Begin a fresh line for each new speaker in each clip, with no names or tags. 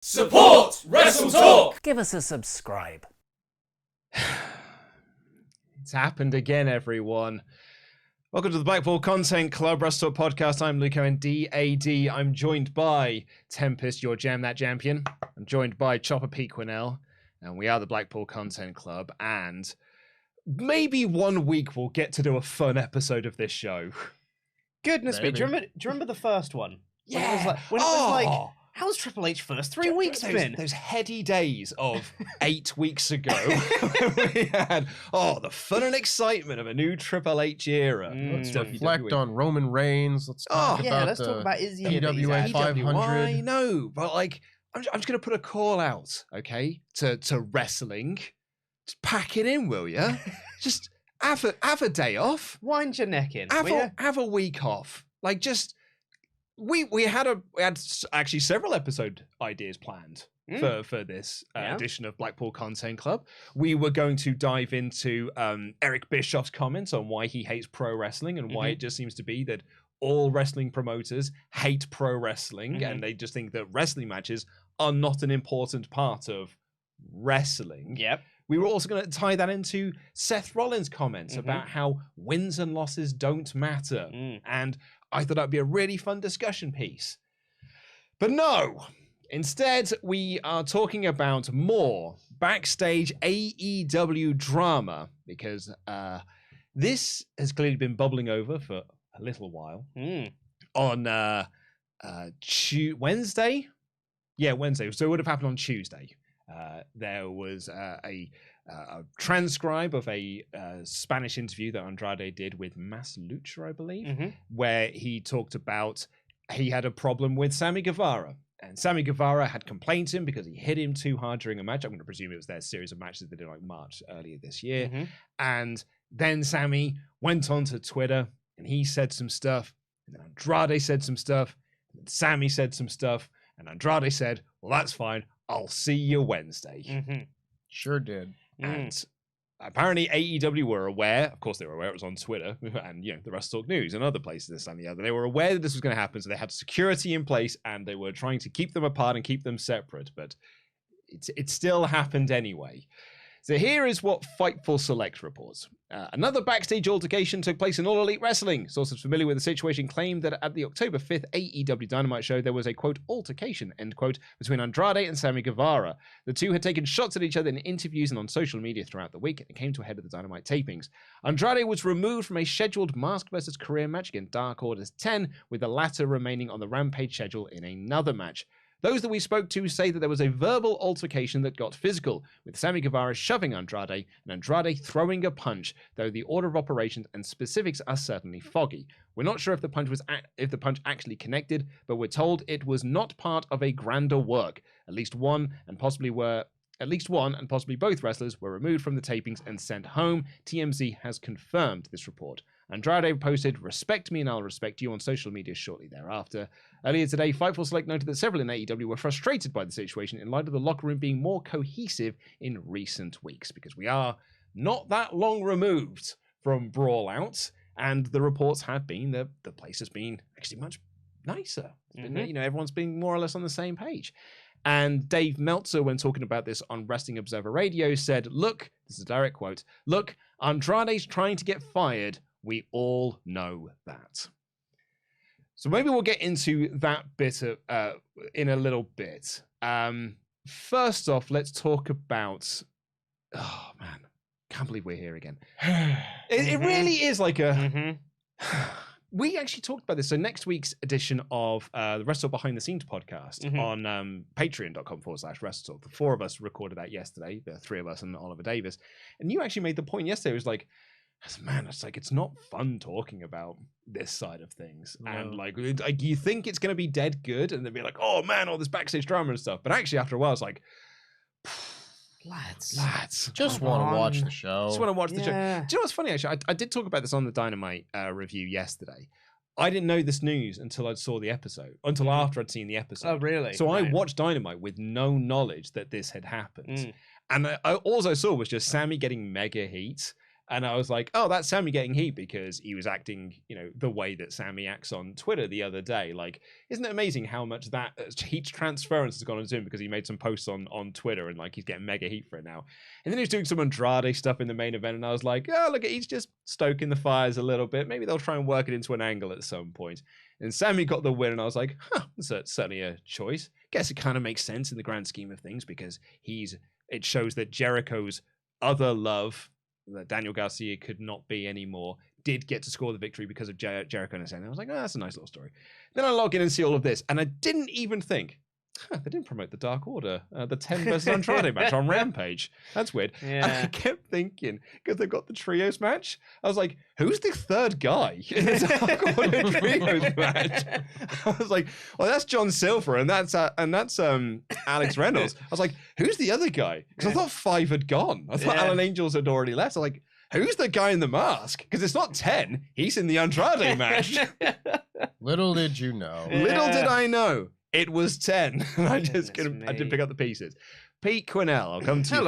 Support WrestleTalk!
Give us a subscribe.
It's happened again, everyone. Welcome to the Blackpool Content Club, WrestleTalk Podcast. I'm Luco and DAD. I'm joined by Tempest, your Jam That Champion. I'm joined by Chopper P. Quinnell, and we are the Blackpool Content Club. And maybe one week we'll get to do a fun episode of this show.
Goodness me, do you remember the first one?
Yeah.
When it was like, how's Triple H first 3 weeks been?
Those heady days of 8 weeks ago. We had, the fun and excitement of a new Triple H era.
Let's reflect on Roman Reigns. Let's talk about
Izzy.
AEWA 500.
I know, but like, I'm just going to put a call out, okay, to wrestling. Just pack it in, will you? Just have a day off.
Wind your neck in.
Have a week off. Like, just... We had actually several episode ideas planned for this edition of Blackpool Content Club. We were going to dive into Eric Bischoff's comments on why he hates pro wrestling and why it just seems to be that all wrestling promoters hate pro wrestling and they just think that wrestling matches are not an important part of wrestling.
Yep.
We were also going to tie that into Seth Rollins' comments about how wins and losses don't matter. And I thought that'd be a really fun discussion piece. But no, instead, we are talking about more backstage AEW drama because this has clearly been bubbling over for a little while. On Wednesday? Yeah, Wednesday. So it would have happened on Tuesday. There was a transcribe of a Spanish interview that Andrade did with Mas Lucha, I believe, where he talked about he had a problem with Sammy Guevara. And Sammy Guevara had complained to him because he hit him too hard during a match. I'm going to presume it was their series of matches they did like March earlier this year. And then Sammy went on to Twitter and he said some stuff. And then Andrade said some stuff. And then Sammy said some stuff. And Andrade said, well, that's fine. I'll see you Wednesday.
Sure did.
And apparently AEW were aware. Of course, they were aware. It was on Twitter and, the WrestleTalk News and other places, this and the other. They were aware that this was going to happen, so they had security in place and they were trying to keep them apart and keep them separate. But it still happened anyway. So here is what Fightful Select reports. Another backstage altercation took place in All Elite Wrestling. Sources familiar with the situation claimed that at the October 5th AEW Dynamite show, there was a, quote, altercation, end quote, between Andrade and Sammy Guevara. The two had taken shots at each other in interviews and on social media throughout the week, and it came to a head at the Dynamite tapings. Andrade was removed from a scheduled Mask vs. Career match against Dark Order's 10, with the latter remaining on the Rampage schedule in another match. Those that we spoke to say that there was a verbal altercation that got physical, with Sammy Guevara shoving Andrade and Andrade throwing a punch, though the order of operations and specifics are certainly foggy. We're not sure if the punch actually connected, but we're told it was not part of a grander work. At least one and possibly both wrestlers were removed from the tapings and sent home. TMZ has confirmed this report. Andrade posted, "Respect me and I'll respect you" on social media shortly thereafter. Earlier today, Fightful Select noted that several in AEW were frustrated by the situation in light of the locker room being more cohesive in recent weeks, because we are not that long removed from Brawl Out, and the reports have been that the place has been actually much nicer. It's been, everyone's been more or less on the same page. And Dave Meltzer, when talking about this on Wrestling Observer Radio, said, "Look," this is a direct quote, "Look, Andrade's trying to get fired. We all know that." So maybe we'll get into that bit in a little bit. First off, let's talk about... Oh, man. Can't believe we're here again. It really is like a... We actually talked about this. So next week's edition of the WrestleTalk Behind the Scenes podcast on patreon.com/WrestleTalk. The four of us recorded that yesterday, the three of us and Oliver Davis. And you actually made the point yesterday. It was like, man, it's not fun talking about this side of things. No. And like you think it's going to be dead good and then be like, oh man, all this backstage drama and stuff. But actually after a while, it's like, lads,
just want to watch the show.
Just want to watch the show. Do you know what's funny? Actually, I did talk about this on the Dynamite review yesterday. I didn't know this news until I saw the episode, until after I'd seen the episode.
Oh, really?
So I watched Dynamite with no knowledge that this had happened. And all I saw was just Sammy getting mega heat. And I was like, oh, that's Sammy getting heat because he was acting, the way that Sammy acts on Twitter the other day. Like, isn't it amazing how much that heat transference has gone on to him because he made some posts on Twitter and like he's getting mega heat for it now. And then he was doing some Andrade stuff in the main event, and I was like, oh, look, he's just stoking the fires a little bit. Maybe they'll try and work it into an angle at some point. And Sammy got the win, and I was like, that's certainly a choice. Guess it kind of makes sense in the grand scheme of things because it shows that Jericho's other love that Daniel Garcia could not be anymore did get to score the victory because of Jericho and I was like, that's a nice little story. Then I log in and see all of this, and I didn't even think, they didn't promote the Dark Order, the 10 versus Andrade match on Rampage. That's weird.
Yeah.
And I kept thinking, because they've got the trios match, I was like, who's the third guy in the Dark Order trios match? I was like, well, that's John Silver, and that's Alex Reynolds. I was like, who's the other guy? Because I thought 5 had gone. I thought Alan Angels had already left. I was like, who's the guy in the mask? Because it's not 10. He's in the Andrade match.
Little did you know.
Little did I know. It was 10. And I didn't pick up the pieces. Pete Quinnell, I'll come to you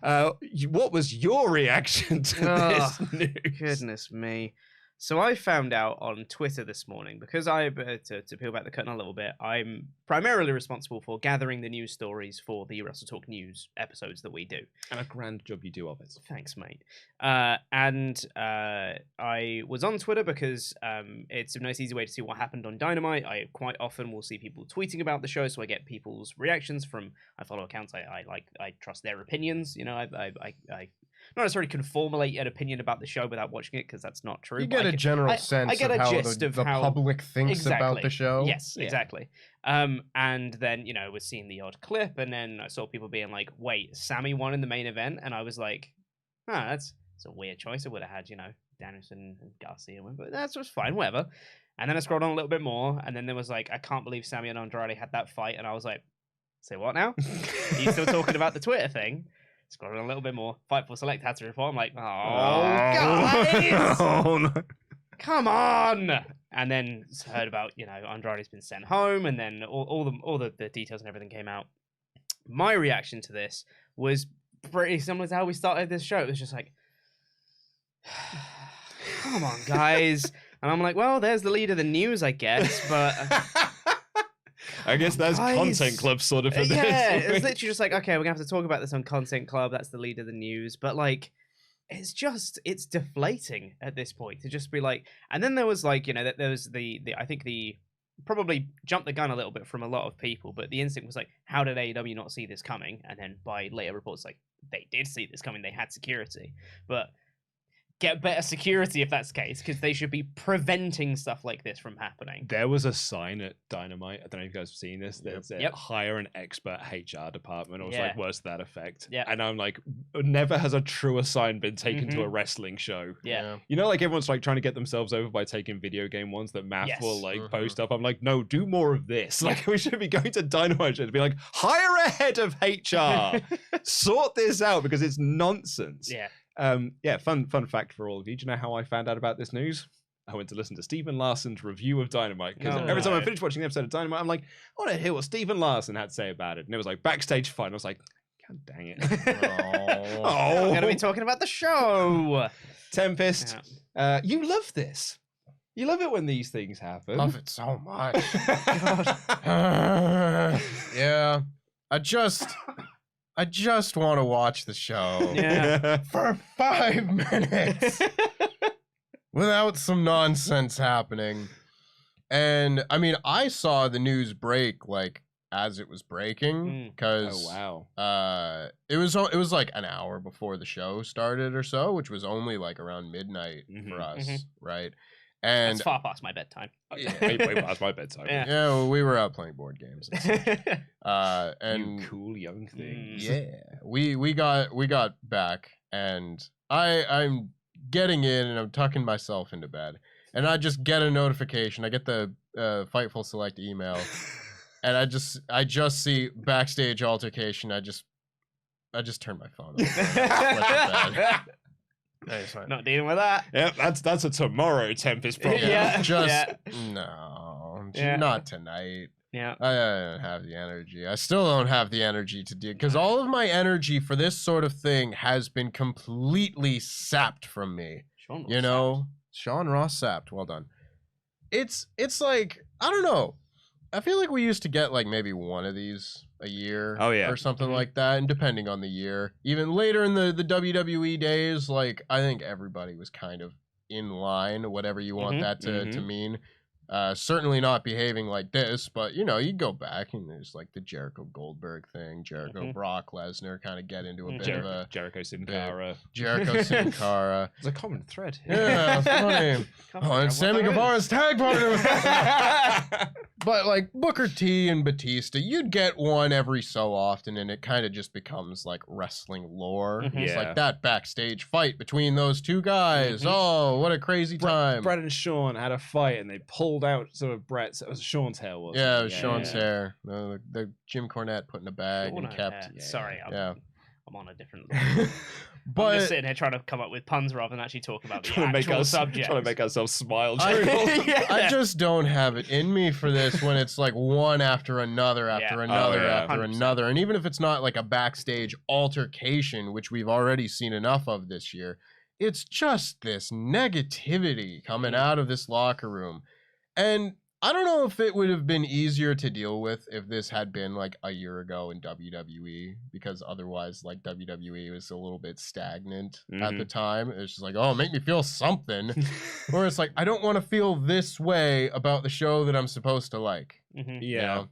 first. What was your reaction to this news?
Goodness me. So I found out on Twitter this morning, because to peel back the curtain a little bit, I'm primarily responsible for gathering the news stories for the WrestleTalk News episodes that we do.
And a grand job you do of it.
Thanks, mate. And I was on Twitter because it's a nice, easy way to see what happened on Dynamite. I quite often will see people tweeting about the show, so I get people's reactions from. I follow accounts I trust their opinions. I not necessarily can formulate an opinion about the show without watching it because that's not true.
You get a general sense
I get
of
a
how
gist
the
of how
public thinks about the show.
Yes, exactly. And then, we're seeing the odd clip, and then I saw people being like, wait, Sammy won in the main event? And I was like, that's a weird choice. I would have had, Danielson and Garcia win, but that's just fine, whatever. And then I scrolled on a little bit more, and then there was like, I can't believe Sammy and Andrade had that fight, and I was like, say what now? Are you still talking about the Twitter thing? Scrolling a little bit more. Fightful Select had to report. I'm like, guys!
Oh, no.
Come on! And then heard about, Andrade's been sent home, and then all the details and everything came out. My reaction to this was pretty similar to how we started this show. It was just like, come on, guys. And I'm like, well, there's the lead of the news, I guess, but...
I guess that's Content Club sort of for this.
Yeah, it's literally just like, okay, we're going to have to talk about this on Content Club. That's the lead of the news. But, like, it's deflating at this point to just be like... And then there was, like, there was I think probably jumped the gun a little bit from a lot of people, but the instinct was like, how did AEW not see this coming? And then by later reports, like, they did see this coming. They had security. But... get better security if that's the case, because they should be preventing stuff like this from happening.
There was a sign at Dynamite. I don't know if you guys have seen this. That said, hire an expert HR department, or like words to that effect. Yeah. And I'm like, never has a truer sign been taken to a wrestling show.
Yeah.
Like everyone's like trying to get themselves over by taking video game ones that Math will like post up. I'm like, no, do more of this. Like we should be going to Dynamite to be like, hire a head of HR, sort this out because it's nonsense.
Yeah.
Fun fact for all of you. Do you know how I found out about this news? I went to listen to Stephen Larson's review of Dynamite because every time I finished watching an episode of Dynamite, I'm like, I want to hear what Stephen Larson had to say about it. And it was like Backstage Fight. And I was like, God dang it.
We're going to be talking about the show.
Tempest, you love this. You love it when these things happen.
Love it so much. Yeah. I just want to watch the show for 5 minutes without some nonsense happening. And I mean, I saw the news break like as it was breaking because it was like an hour before the show started or so, which was only like around midnight for us, right? And
that's far past my bedtime.
Way past my bedtime.
Yeah, well, we were out playing board games. And
you cool young thing.
Yeah, we got back, and I'm getting in, and I'm tucking myself into bed, and I just get a notification. I get the Fightful Select email, and I just see backstage altercation. I just turn my phone off.
Not dealing with that.
Yeah, that's a tomorrow Tempest problem.
No, not tonight.
Yeah.
I don't have the energy. I still don't have the energy to do, because all of my energy for this sort of thing has been completely sapped from me. Sean Ross sapped. Well done. It's like, I don't know. I feel like we used to get like maybe one of these a year or something like that, and depending on the year. Even later in the WWE days, like I think everybody was kind of in line, whatever you want that to mean. Certainly not behaving like this, but you go back and there's like the Jericho Goldberg thing, Jericho Brock Lesnar, kind of get into a bit of a
Jericho Sin Cara.
It's
a common thread.
Yeah, funny. And Sammy Guevara's tag partner. But like Booker T and Batista, you'd get one every so often, and it kind of just becomes like wrestling lore. It's like that backstage fight between those two guys. Oh, what a crazy time!
Brett and Sean had a fight, and they pulled out sort of Brett's. It was Sean's hair, wasn't it?
Yeah, it was Sean's hair. The Jim Cornette put in a bag and kept.
Sorry, I'm on a different.
But
I'm just sitting here trying to come up with puns rather than actually talk about the actual subject.
Trying to make ourselves smile.
I just don't have it in me for this when it's like one after another after another. And even if it's not like a backstage altercation, which we've already seen enough of this year, it's just this negativity coming out of this locker room. And I don't know if it would have been easier to deal with if this had been like a year ago in WWE, because otherwise like WWE was a little bit stagnant at the time. It's just like, oh, make me feel something. Or it's like, I don't want to feel this way about the show that I'm supposed to like.
Yeah.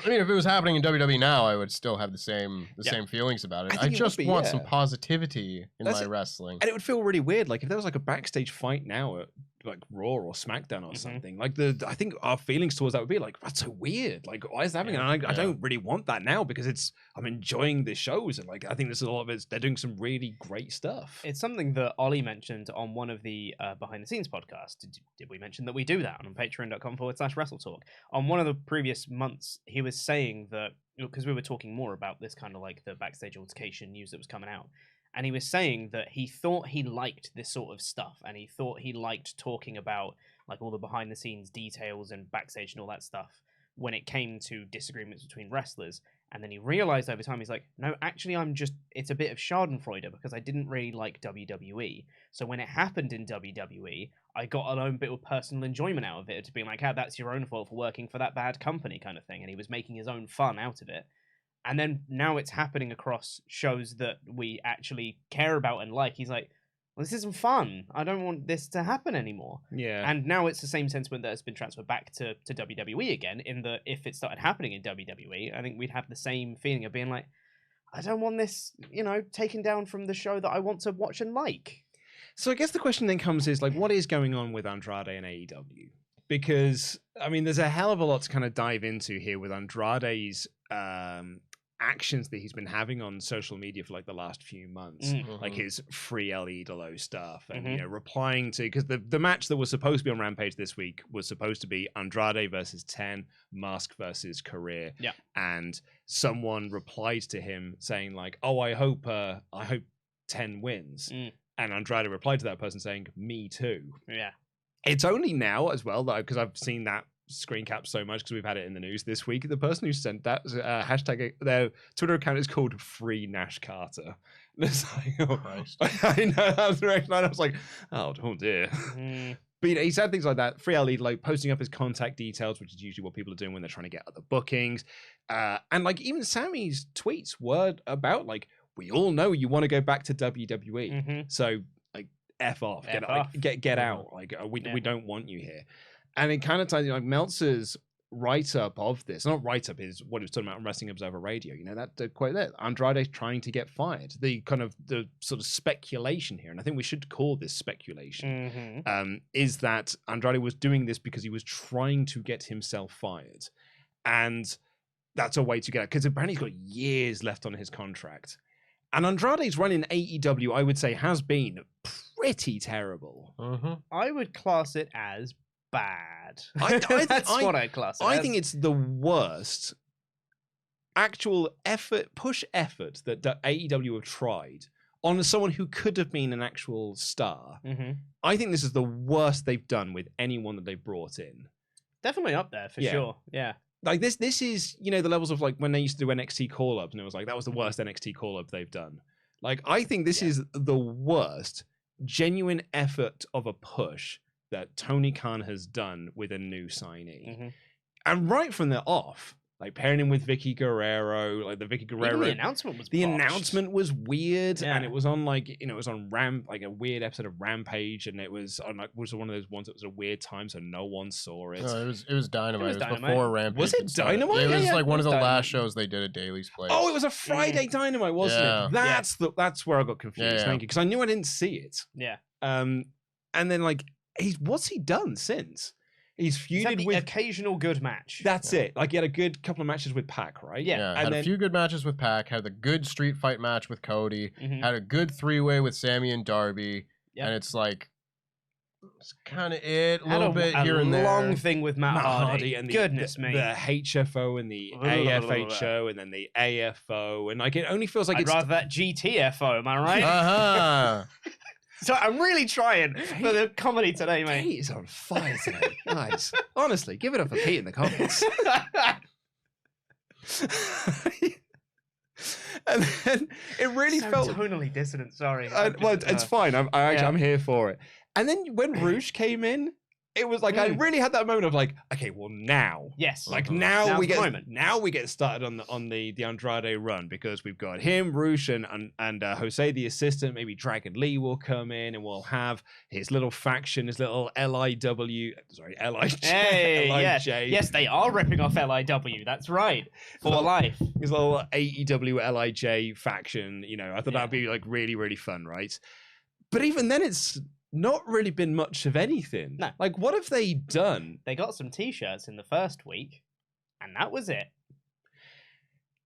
I mean, if it was happening in WWE now, I would still have the same feelings about it. I just want some positivity in my wrestling.
And it would feel really weird, like if there was like a backstage fight now at like Raw or SmackDown or something. Like I think our feelings towards that would be like, that's so weird. Like, why is that happening? And I don't really want that now, because I'm enjoying the shows, and like I think there's a lot of it. They're doing some really great stuff.
It's something that Ollie mentioned on one of the behind the scenes podcasts. Did we mention that we do that on patreon.com/WrestleTalk? On one of the previous months, he was saying that, because we were talking more about this kind of like the backstage altercation news that was coming out. And he was saying that he thought he liked this sort of stuff, and he thought he liked talking about like all the behind the scenes details and backstage and all that stuff when it came to disagreements between wrestlers. And then he realized over time, he's like, no, actually, it's a bit of schadenfreude, because I didn't really like WWE. So when it happened in WWE, I got a own bit of personal enjoyment out of it, to being like, that's your own fault for working for that bad company kind of thing. And he was making his own fun out of it. And then now it's happening across shows that we actually care about and like. He's like, well, this isn't fun. I don't want this to happen anymore.
Yeah.
And now it's the same sentiment that has been transferred back to WWE again, in that if it started happening in WWE, I think we'd have the same feeling of being like, I don't want this, taken down from the show that I want to watch and like.
So I guess the question then comes is like, what is going on with Andrade and AEW? Because, I mean, there's a hell of a lot to kind of dive into here with Andrade's actions that he's been having on social media for like the last few months, like his free El Idolo stuff, and replying to, because the match that was supposed to be on Rampage this week was supposed to be Andrade versus 10, Mask versus Career, and someone replied to him saying like, oh, I hope 10 wins, and Andrade replied to that person saying, me too. It's only now as well that because I've seen that screen cap so much, because we've had it in the news this week. The person who sent that hashtag, their Twitter account is called Free Nash Carter. It's like, oh, I know, that was the reaction line. I was like, oh dear. But he said things like that. Free El Idolo, posting up his contact details, which is usually what people are doing when they're trying to get other bookings. And like even Sammy's tweets were about like, we all know you want to go back to WWE, so like F off, get out. Like we don't want you here. And it kind of ties like Meltzer's write-up of this, not write-up, is what he was talking about on Wrestling Observer Radio. That quote there, Andrade trying to get fired. The sort of speculation here, and I think we should call this speculation, is that Andrade was doing this because he was trying to get himself fired. And that's a way to get out, because apparently he's got years left on his contract. And Andrade's run in AEW, I would say, has been pretty terrible.
I would class it as bad.
That's
what I'd class it as.
I think it's the worst actual push effort that AEW have tried on someone who could have been an actual star. I think this is the worst they've done with anyone that they've brought in.
Definitely up there for sure. Yeah.
like this is, you know, the levels of like when they used to do NXT call-ups and it was like that was the worst NXT call-up they've done. Like I think this is the worst genuine effort of a push that Tony Khan has done with a new signee. And right from the off, like pairing him with Vicky Guerrero, like the Vicky Guerrero.
Even the announcement was
the
botched.
announcement was weird, and it was on like, you know, it was on like a weird episode of Rampage, and it was on like one of those ones that was a weird time, so no one saw it.
No, it was Dynamite. It was
Dynamite.
before Rampage.
Was it Dynamite?
It was
Yeah,
like one of the
Dynamite.
last shows they did at Daily's Place.
Oh, it was a Friday Dynamite, wasn't
Yeah.
it? That's where I got confused.
Yeah.
Thank you, because I knew I didn't see it.
Yeah.
And then like what's he done since? He's
He's had
feuded
the
with.
occasional good match.
That's it. Like he had a good couple of matches with Pac, right?
Yeah.
And
had
then
a few good matches with Pac, had a good street fight match with Cody, had a good 3-way with Sammy and Darby,
Yep.
and it's like it's kind of it, a
Had
little bit here and
a
there.
long thing with Matt Hardy.
and
Goodness
the
me.
HFO and the AFHO and then the AFO, and like it only feels like
I'd
it's
rather that GTFO, am I right?
Uh-huh.
So I'm really trying for the comedy today, mate.
Pete is on fire today, guys. Honestly, give it up for Pete in the comments. And then it really
so
felt.
tonally dissonant. Sorry.
Well, it's fine. I'm here for it. And then when Rouge came in, it was like I really had that moment of like, okay, well now,
Yes.
like
Now's
now
the moment.
we get started on the Andrade run, because we've got him, Rouge, and Jose the assistant. Maybe Dragon Lee will come in, and we'll have his little faction, his little LIJ.
Hey,
LIJ.
yes, they are ripping off LIW. That's right. For life.
His little AEW LIJ faction. You know, I thought that'd be like really, really fun, right? But even then, it's not really been much of anything.
No.
Like, what have they done?
They got some t-shirts in the first week, and that was it.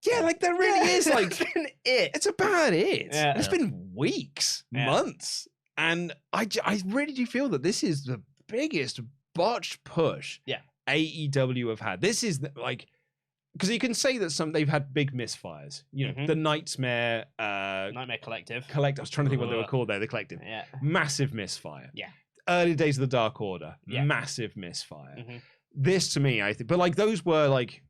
Yeah, like there really is like
That's been it.
it's about it.
Yeah.
And it's been weeks,
Yeah.
months, and I really do feel that this is the biggest botched push AEW have had. This is like, because you can say that they've had big misfires. You know, the Nightmare
Collective.
I was trying to think what they were called there. The Collective.
Yeah.
Massive misfire.
Yeah.
Early days of the Dark Order.
Yeah.
Massive misfire.
Mhm.
This to me, I think, but like those were like,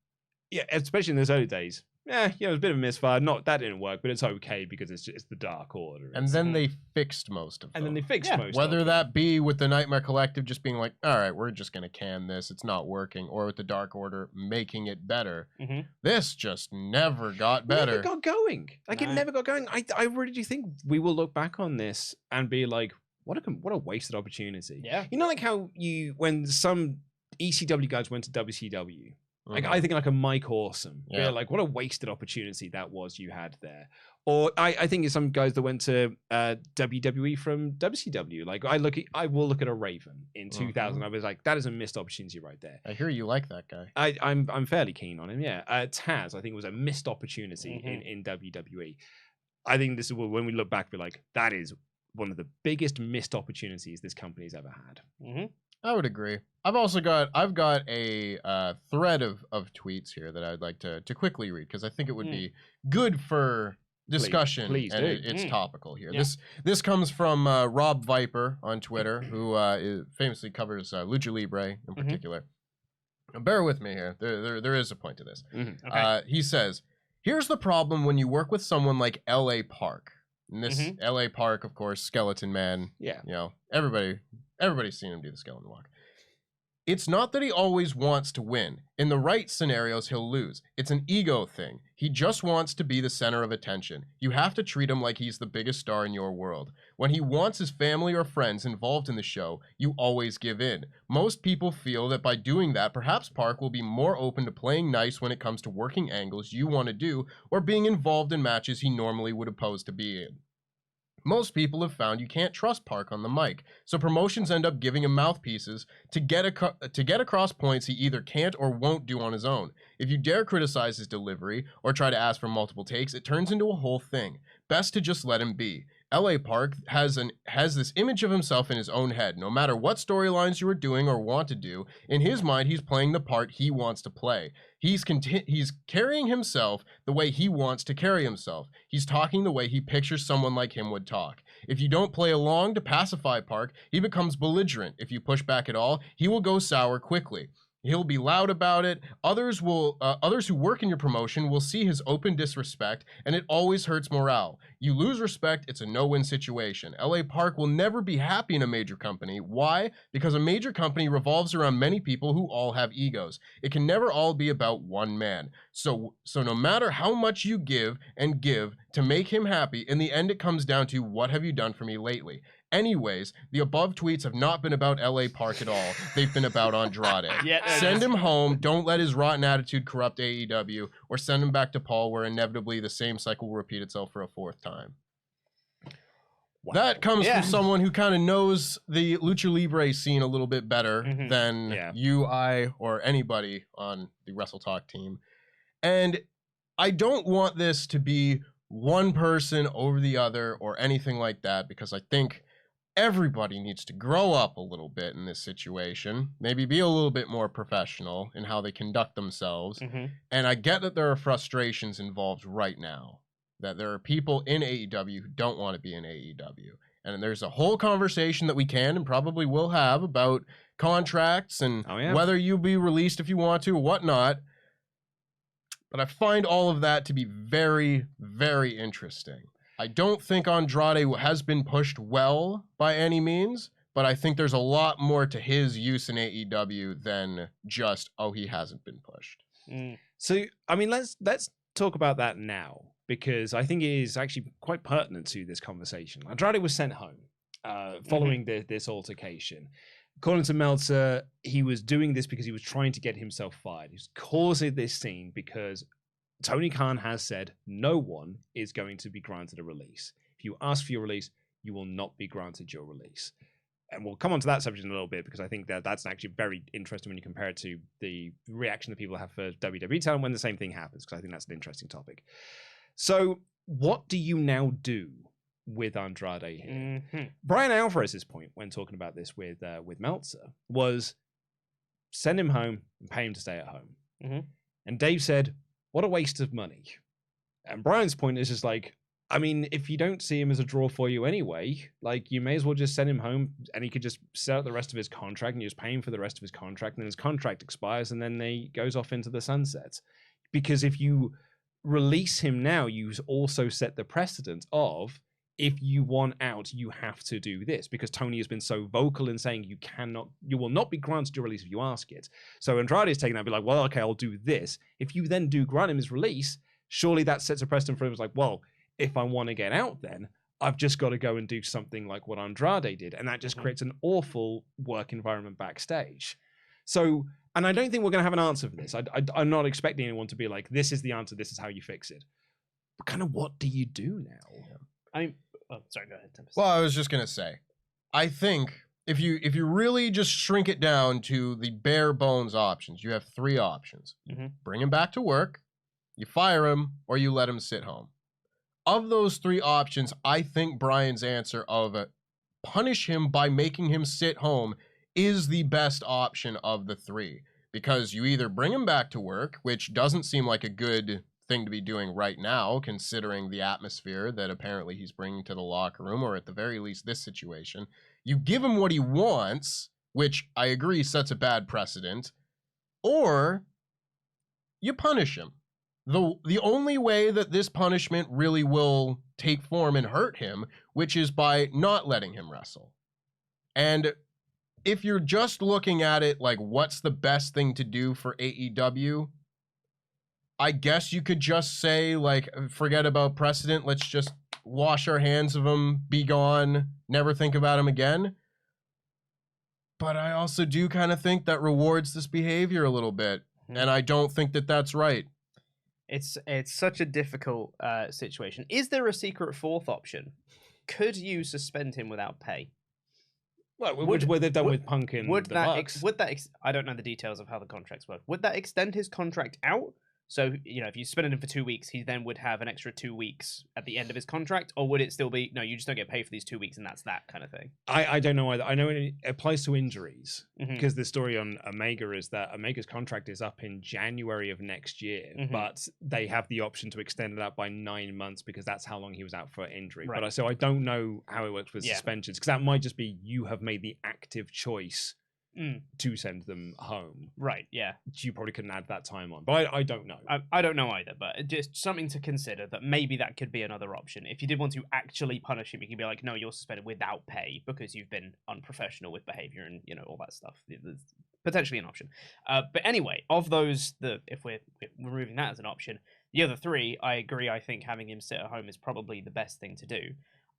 yeah, especially in those early days. Yeah, it was a bit of a misfire. That didn't work, but it's okay because it's the Dark Order.
And then they fixed most of them.
And then they fixed most.
Whether
of
that be with the Nightmare Collective just being like, all right, we're just going to can this, it's not working, or with the Dark Order making it better. This just never got better.
Never got going. Like
No.
it never got going. I really do think we will look back on this and be like, what a wasted opportunity.
Yeah.
You know, like how when some ECW guys went to WCW. Like I think like a Mike Awesome. Yeah. Like what a wasted opportunity that was you had there. Or I think it's some guys that went to WWE from WCW. Like I will look at a Raven in 2000. I was like, that is a missed opportunity right there.
I hear you like that guy.
I'm fairly keen on him. Yeah. Taz, I think was a missed opportunity in WWE. I think this is when we look back, we're like, that is one of the biggest missed opportunities this company's ever had.
I would agree. I've got a thread of tweets here that I'd like to quickly read because I think it would be good for discussion.
Please
and
do.
It's topical here.
Yeah.
This comes from Rob Viper on Twitter, who famously covers Lucha Libre in particular. Now, bear with me here. There is a point to this.
Okay.
He says, "Here's the problem when you work with someone like L.A. Park." And this L.A. Park, of course, Skeleton Man.
Yeah.
You know, everybody's seen him do the skeleton walk. It's not that he always wants to win. In the right scenarios, he'll lose. It's an ego thing. He just wants to be the center of attention. You have to treat him like he's the biggest star in your world. When he wants his family or friends involved in the show, you always give in. Most people feel that by doing that, perhaps Park will be more open to playing nice when it comes to working angles you want to do or being involved in matches he normally would oppose to be in. Most people have found you can't trust Park on the mic, so promotions end up giving him mouthpieces to get across points he either can't or won't do on his own. If you dare criticize his delivery or try to ask for multiple takes, it turns into a whole thing. Best to just let him be. L.A. Park has this image of himself in his own head. No matter what storylines you are doing or want to do, in his mind he's playing the part he wants to play. He's carrying himself the way he wants to carry himself. He's talking the way he pictures someone like him would talk. If you don't play along to pacify Park, he becomes belligerent. If you push back at all, he will go sour quickly. He'll be loud about it. Others who work in your promotion will see his open disrespect, and it always hurts morale. You lose respect, it's a no-win situation. LA Park will never be happy in a major company. Why? Because a major company revolves around many people who all have egos. It can never all be about one man. So no matter how much you give to make him happy, in the end it comes down to, what have you done for me lately? Anyways, the above tweets have not been about LA Park at all. They've been about Andrade. Send him home. Don't let his rotten attitude corrupt AEW, or send him back to Paul, where inevitably the same cycle will repeat itself for a fourth time. Wow. That comes from someone who kind of knows the Lucha Libre scene a little bit better than you, I, or anybody on the WrestleTalk team. And I don't want this to be one person over the other or anything like that, because I think everybody needs to grow up a little bit in this situation, maybe be a little bit more professional in how they conduct themselves. And I get that there are frustrations involved right now, that there are people in AEW who don't want to be in AEW. And there's a whole conversation that we can and probably will have about contracts and whether you'll be released if you want to or whatnot. But I find all of that to be very, very interesting. I don't think Andrade has been pushed well by any means, but I think there's a lot more to his use in AEW than just, oh, he hasn't been pushed.
So, I mean, let's talk about that now, because I think it is actually quite pertinent to this conversation. Andrade was sent home following this altercation. According to Meltzer, he was doing this because he was trying to get himself fired. He was causing this scene because Tony Khan has said no one is going to be granted a release. If you ask for your release, you will not be granted your release. And we'll come on to that subject in a little bit, because I think that's actually very interesting when you compare it to the reaction that people have for WWE talent when the same thing happens, because I think that's an interesting topic. So what do you now do with Andrade here? Brian Alvarez's point when talking about this with Meltzer was send him home and pay him to stay at home. And Dave said, what a waste of money. And Brian's point is just like, I mean, if you don't see him as a draw for you anyway, like, you may as well just send him home and he could just set out the rest of his contract and you just pay him for the rest of his contract, and then his contract expires and then he goes off into the sunset. Because if you release him now, you also set the precedent of, if you want out, you have to do this, because Tony has been so vocal in saying you will not be granted your release if you ask it. So Andrade is taking that and be like, well, okay, I'll do this. If you then do grant him his release, surely that sets a precedent for him. It's like, well, if I want to get out, then I've just got to go and do something like what Andrade did. And that just creates an awful work environment backstage. So, and I don't think we're going to have an answer for this. I'm not expecting anyone to be like, this is the answer, this is how you fix it. But kind of what do you do now?
Oh, sorry, go ahead, Tempest.
Well, I was just going to say, I think if you really just shrink it down to the bare bones options, you have three options. Bring him back to work, you fire him, or you let him sit home. Of those three options, I think Brian's answer of punish him by making him sit home is the best option of the three. Because you either bring him back to work, which doesn't seem like a good thing to be doing right now, considering the atmosphere that apparently he's bringing to the locker room, or at the very least this situation. You give him what he wants, which I agree sets a bad precedent, or you punish him. The only way that this punishment really will take form and hurt him, which is by not letting him wrestle. And if you're just looking at it like, what's the best thing to do for AEW, I guess you could just say, like, forget about precedent. Let's just wash our hands of him, be gone, never think about him again. But I also do kind of think that rewards this behavior a little bit. And I don't think that that's right.
It's such a difficult situation. Is there a secret fourth option? Could you suspend him without pay?
Well, which they've done with Punk and the Bucks.
I don't know the details of how the contracts work. Would that extend his contract out? So, you know, if you suspended him for 2 weeks, he then would have an extra 2 weeks at the end of his contract? Or would it still be, no, you just don't get paid for these 2 weeks and that's that kind of thing?
I don't know either. I know it applies to injuries, because the story on Omega is that Omega's contract is up in January of next year, but they have the option to extend it out by 9 months because that's how long he was out for injury.
Right.
But so I don't know how it works with suspensions, because that might just be you have made the active choice to send them home.
Right, yeah.
You probably couldn't add that time on. But I don't know.
I don't know either, but just something to consider that maybe that could be another option. If you did want to actually punish him, you could be like, no, you're suspended without pay because you've been unprofessional with behavior and, all that stuff. There's potentially an option. But anyway, of those, if we're removing that as an option, the other three, I agree. I think having him sit at home is probably the best thing to do.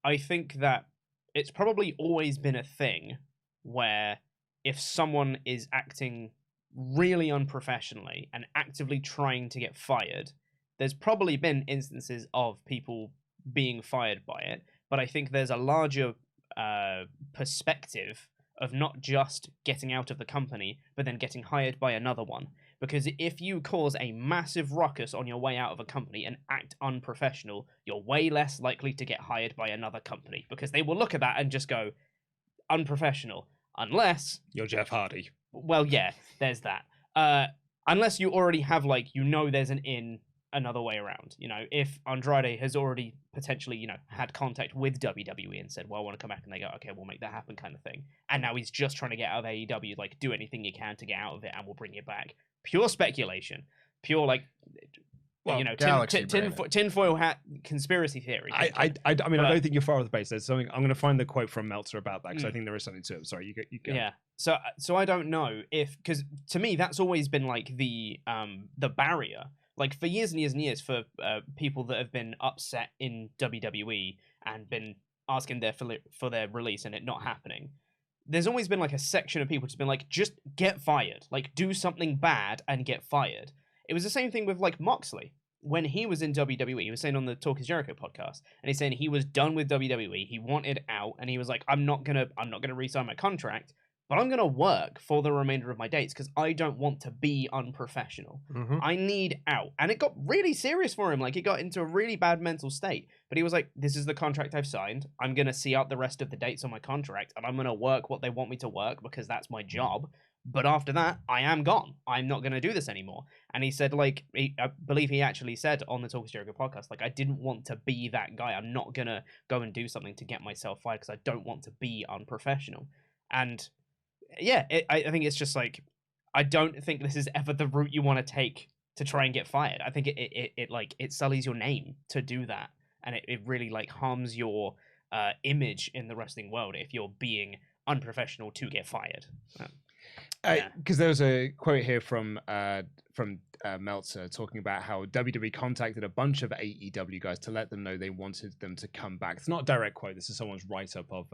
I think that it's probably always been a thing where if someone is acting really unprofessionally and actively trying to get fired, there's probably been instances of people being fired by it. But I think there's a larger perspective of not just getting out of the company, but then getting hired by another one. Because if you cause a massive ruckus on your way out of a company and act unprofessional, you're way less likely to get hired by another company. Because they will look at that and just go, unprofessional. Unless...
You're Jeff Hardy.
Well, yeah, there's that. Unless you already have, there's an in another way around. If Andrade has already potentially, had contact with WWE and said, well, I want to come back, and they go, okay, we'll make that happen kind of thing. And now he's just trying to get out of AEW, do anything you can to get out of it, and we'll bring you back. Pure speculation. Pure, tinfoil hat conspiracy theory.
I don't think you're far off the base. There's something. I'm going to find the quote from Meltzer about that because I think there is something to it. Sorry, you go.
Yeah. So I don't know because to me that's always been the barrier. For years and years and years for people that have been upset in WWE and been asking for their release and it not happening. There's always been a section of people just been just get fired, do something bad and get fired. It was the same thing with Moxley when he was in WWE. He was saying on the Talk Is Jericho podcast, and he's saying he was done with WWE. He wanted out, and he was like, "I'm not gonna re-sign my contract, but I'm gonna work for the remainder of my dates because I don't want to be unprofessional. I need out." And it got really serious for him. He got into a really bad mental state. But he was like, "This is the contract I've signed. I'm gonna see out the rest of the dates on my contract, and I'm gonna work what they want me to work because that's my job. But after that, I am gone. I'm not going to do this anymore." And he said, I believe he actually said on the Talk Is Jericho podcast, I didn't want to be that guy. I'm not going to go and do something to get myself fired because I don't want to be unprofessional. And yeah, I think it's just I don't think this is ever the route you want to take to try and get fired. I think it sullies your name to do that. And it really harms your image in the wrestling world if you're being unprofessional to get fired.
Because there was a quote here from Meltzer talking about how WWE contacted a bunch of AEW guys to let them know they wanted them to come back. It's not a direct quote. This is someone's write-up of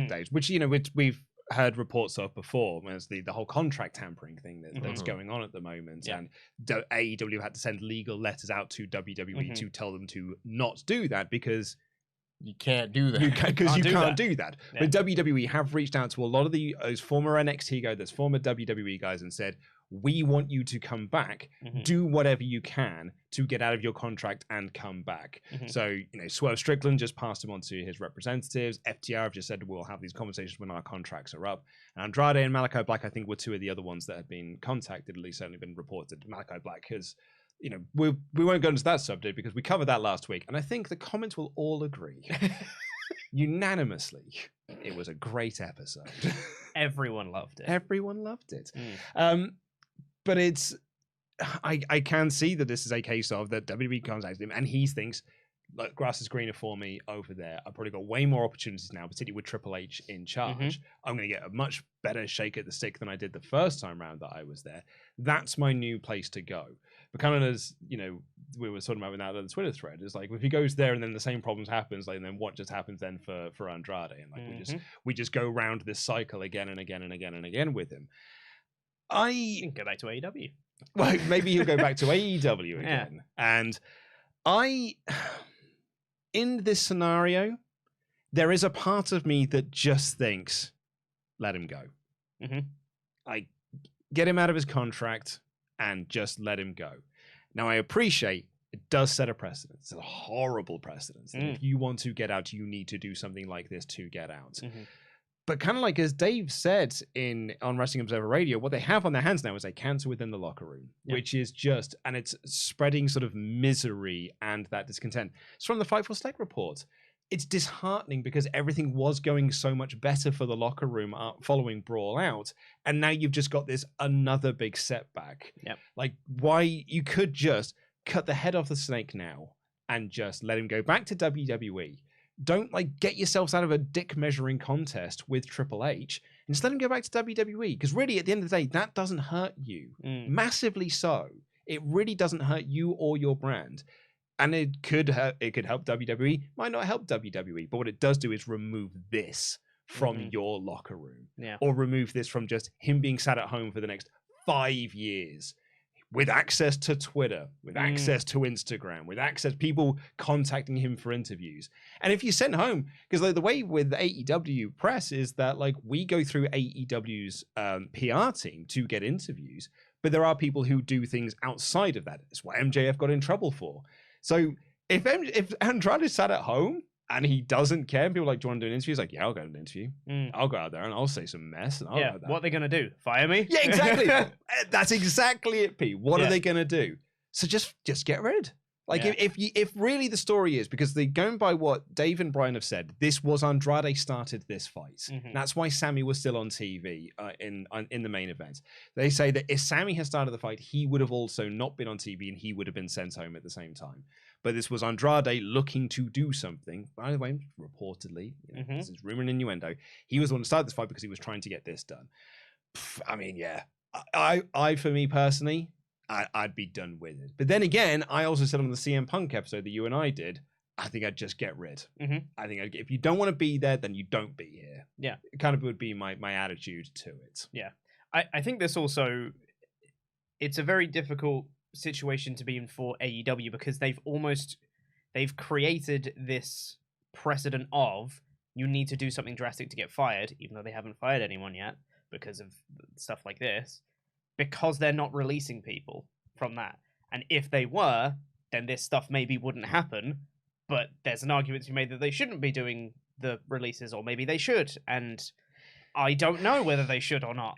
Dave, which we've heard reports of before. There's the whole contract tampering thing that's going on at the moment, and AEW had to send legal letters out to WWE to tell them to not do that because.
You can't do that.
Because you can't do that. Yeah. But WWE have reached out to a lot of those former NXT guys, those former WWE guys, and said, we want you to come back. Do whatever you can to get out of your contract and come back. So, Swerve Strickland just passed him on to his representatives. FTR have just said, we'll have these conversations when our contracts are up. And Andrade and Malachi Black, I think, were two of the other ones that had been contacted, at least certainly been reported. Malachi Black has... we won't go into that subject because we covered that last week, and I think the comments will all agree unanimously it was a great episode.
Everyone loved it.
Everyone loved it. But it's I can see that this is a case of that WWE contacted him and he thinks, look, grass is greener for me over there. I've probably got way more opportunities now, particularly with Triple H in charge. I'm going to get a much better shake at the stick than I did the first time round that I was there. That's my new place to go. But kind of as, we were talking about that on the Twitter thread, is if he goes there and then the same problems happens, and then what just happens then for Andrade? And we just go round this cycle again and again and again and again with him.
You can go back to AEW.
Well, maybe he'll go back to AEW again. And in this scenario, there is a part of me that just thinks, let him go. I get him out of his contract and just let him go. Now, I appreciate it does set a precedent. It's a horrible precedent. If you want to get out, you need to do something like this to get out. But kind of as Dave said on Wrestling Observer Radio, what they have on their hands now is a cancer within the locker room, which is and it's spreading sort of misery and that discontent. It's from the Fightful Select report. it's disheartening because everything was going so much better for the locker room following Brawl Out, and now you've just got this another big setback.
Yep.
Like, why you could just cut the head off the snake now and just let him go back to WWE. Don't like get yourselves out of a dick measuring contest with Triple H and just let him go back to WWE. Because really, at the end of the day, that doesn't hurt you. Massively so. It really doesn't hurt you or your brand. And it could help WWE, might not help WWE, but what it does do is remove this from your locker room.
Yeah.
Or remove this from just him being sat at home for the next 5 years. With access to Twitter, with access to Instagram, with access people contacting him for interviews. And if you sent home, because like the way with AEW press is that like we go through AEW's PR team to get interviews, but there are people who do things outside of that. It's what MJF got in trouble for. So if Andrade sat at home and he doesn't care, and people are like, do you want to do an interview? He's like, yeah, I'll go to an interview. I'll go out there and I'll say some mess. And I'll go
what are they going to do? Fire me?
Yeah, exactly. That's exactly it, Pete. What are they going to do? So just get rid. Like if really the story is, because they going by what Dave and Brian have said, this was Andrade started this fight. That's why Sammy was still on TV in the main event. They say that if Sammy had started the fight, he would have also not been on TV and he would have been sent home at the same time. But this was Andrade looking to do something. By the way, reportedly, this is rumor and innuendo. He was the one to start this fight because he was trying to get this done. I mean, yeah, I for me personally, I'd be done with it. But then again, I also said on the CM Punk episode that you and I did, I think I'd just get rid. I think if you don't want to be there, then you don't be here.
Yeah.
It kind of would be my attitude to it.
Yeah. I think this also, it's a very difficult situation to be in for AEW because they've created this precedent of you need to do something drastic to get fired, even though they haven't fired anyone yet because of stuff like this, because they're not releasing people from that. And if they were, then this stuff maybe wouldn't happen, but there's an argument to be made that they shouldn't be doing the releases, or maybe they should, and I don't know whether they should or not.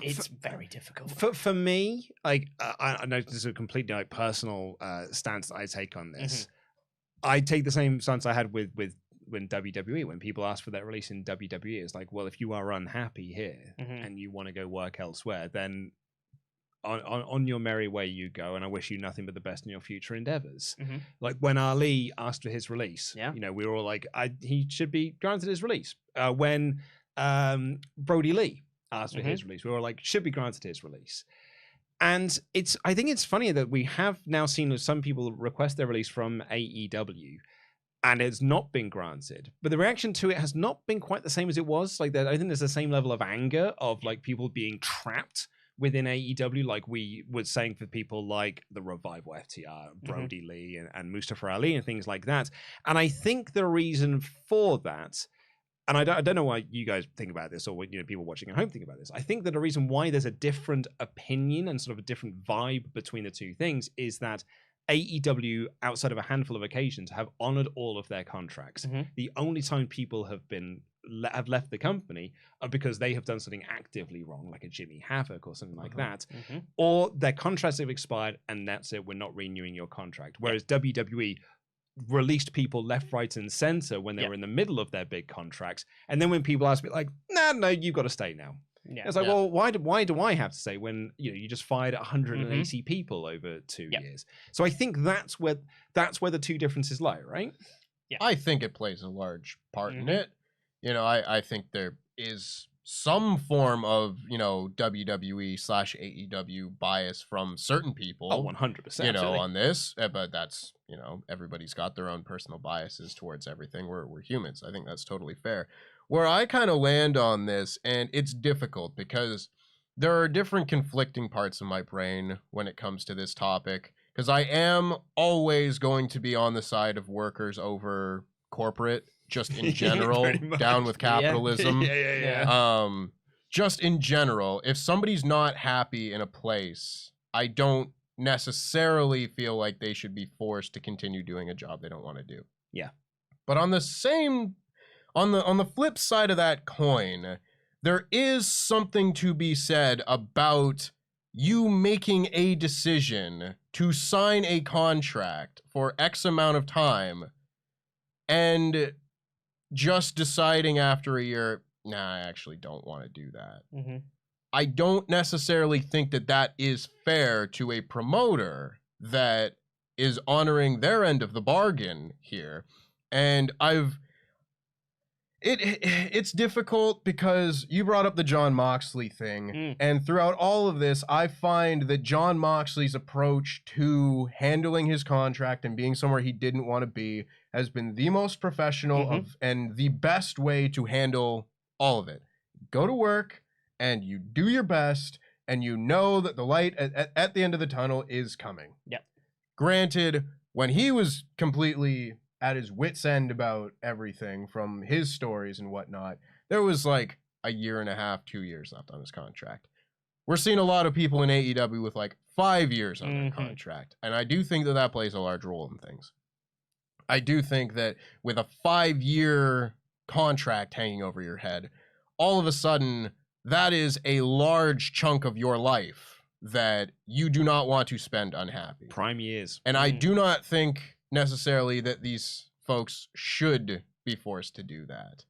It's very difficult.
For me, like I know this is a completely like personal stance that I take on this. I take the same stance I had with when WWE, when people ask for their release in WWE, it's like, well, if you are unhappy here and you want to go work elsewhere, then on your merry way you go, and I wish you nothing but the best in your future endeavors. Like when Ali asked for his release, we were all like, he should be granted his release. When Brody Lee asked for his release, we were like, should be granted his release. And I think it's funny that we have now seen some people request their release from AEW and it's not been granted, but the reaction to it has not been quite the same as it was. Like I think there's the same level of anger of like people being trapped within AEW, like we were saying for people like the Revival FTR, Brody Lee and Mustafa Ali and things like that. And I think the reason for that, and I don't know why you guys think about this, or people watching at home think about this. I think that the reason why there's a different opinion and sort of a different vibe between the two things is that AEW, outside of a handful of occasions, have honored all of their contracts. The only time people have left the company are because they have done something actively wrong, like a Jimmy Havoc or something like that, or their contracts have expired and that's it, we're not renewing your contract. Whereas WWE released people left, right, and center when they were in the middle of their big contracts, and then when people ask me like, no, you've got to stay now. It's like, well, why do I have to say when you just fired 180 people over 2 years? So I think that's where the two differences lie, right?
Yeah, I think it plays a large part in it. I think there is some form of WWE/AEW bias from certain people.
Oh, 100%.
On this, but that's everybody's got their own personal biases towards everything. We're humans. I think that's totally fair. Where I kind of land on this, and it's difficult because there are different conflicting parts of my brain when it comes to this topic, because I am always going to be on the side of workers over corporate, just in general, down with capitalism. Just in general, if somebody's not happy in a place, I don't necessarily feel like they should be forced to continue doing a job they don't want to do.
Yeah.
But on the flip side of that coin, there is something to be said about you making a decision to sign a contract for X amount of time and just deciding after a year, nah, I actually don't want to do that.
Mm-hmm.
I don't necessarily think that that is fair to a promoter that is honoring their end of the bargain here. And it's difficult because you brought up the Jon Moxley thing. And throughout all of this, I find that Jon Moxley's approach to handling his contract and being somewhere he didn't want to be has been the most professional and the best way to handle all of it. Go to work and you do your best, and you know that the light at the end of the tunnel is coming.
Yep.
Granted, when he was completely at his wit's end about everything from his stories and whatnot, there was like a year and a half, 2 years left on his contract. We're seeing a lot of people in AEW with like 5 years on their contract. And I do think that that plays a large role in things. I do think that with a 5-year contract hanging over your head, all of a sudden, that is a large chunk of your life that you do not want to spend unhappy.
Prime years.
And I do not think necessarily that these folks should be forced to do that.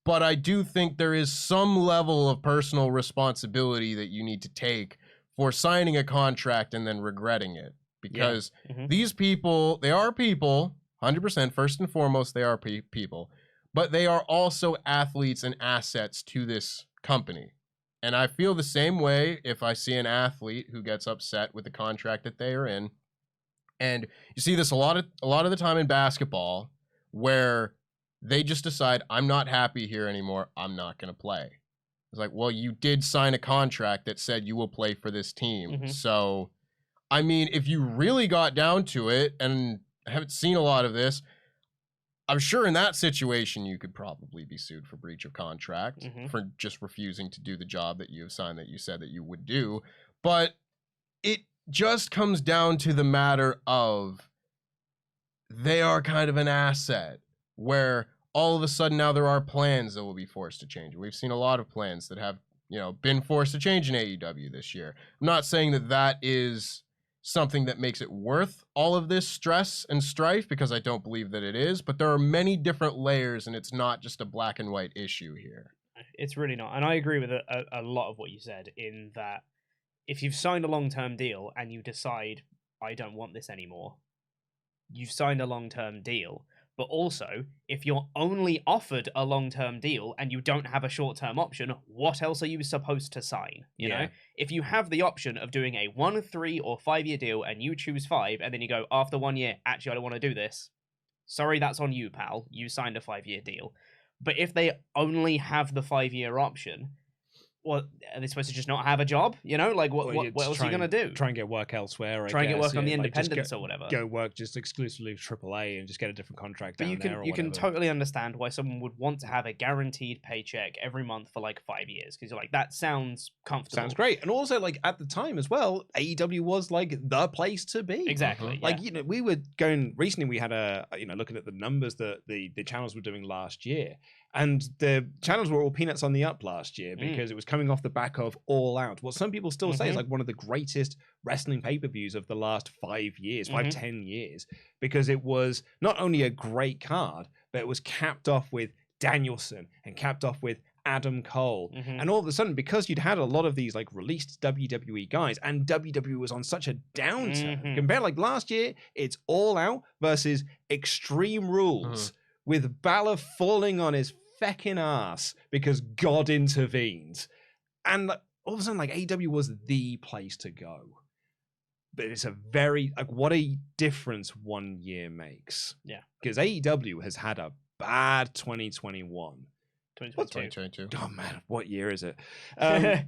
But I do think there is some level of personal responsibility that you need to take for signing a contract and then regretting it. Because these people, they are people, 100%, first and foremost, they are people. But they are also athletes and assets to this company. And I feel the same way if I see an athlete who gets upset with the contract that they are in. And you see this a lot of the time in basketball, where they just decide, I'm not happy here anymore, I'm not going to play. It's like, well, you did sign a contract that said you will play for this team. So, I mean, if you really got down to it, and I haven't seen a lot of this, I'm sure in that situation you could probably be sued for breach of contract for just refusing to do the job that you have signed that you said that you would do. But it just comes down to the matter of they are kind of an asset where all of a sudden now there are plans that will be forced to change. We've seen a lot of plans that have, been forced to change in AEW this year. I'm not saying that that is something that makes it worth all of this stress and strife, because I don't believe that it is, but there are many different layers and it's not just a black and white issue here.
It's really not. And I agree with a lot of what you said, in that if you've signed a long-term deal and you decide, I don't want this anymore, you've signed a long-term deal. But also, if you're only offered a long-term deal and you don't have a short-term option, what else are you supposed to sign? You know, if you have the option of doing a 1, 3, or 5-year deal and you choose 5, and then you go, after 1 year, actually, I don't want to do this. Sorry, that's on you, pal. You signed a 5-year deal. But if they only have the 5-year option, well, are they supposed to just not have a job? Like what else are you going to do?
Try and get work elsewhere.
Try and get work on the independents or whatever.
Go work just exclusively with AAA and just get a different contract down there.
You can totally understand why someone would want to have a guaranteed paycheck every month for like 5 years, because you're like, that sounds comfortable.
Sounds great. And also, like, at the time as well, AEW was like the place to be.
Exactly.
Like, we were going recently, we had looking at the numbers that the channels were doing last year. And the channels were all peanuts on the up last year because it was coming off the back of All Out. What some people still say is like one of the greatest wrestling pay-per-views of the last 5 years, 10 years, because it was not only a great card, but it was capped off with Danielson and capped off with Adam Cole. And all of a sudden, because you'd had a lot of these like released WWE guys, and WWE was on such a downturn, compared like last year, it's All Out versus Extreme Rules. With Balor falling on his feckin' ass because God intervened. And all of a sudden, like, AEW was the place to go. But it's a very, like, what a difference 1 year makes.
Yeah.
Because AEW has had a bad 2021.
2022.
Oh, man, what year is it? I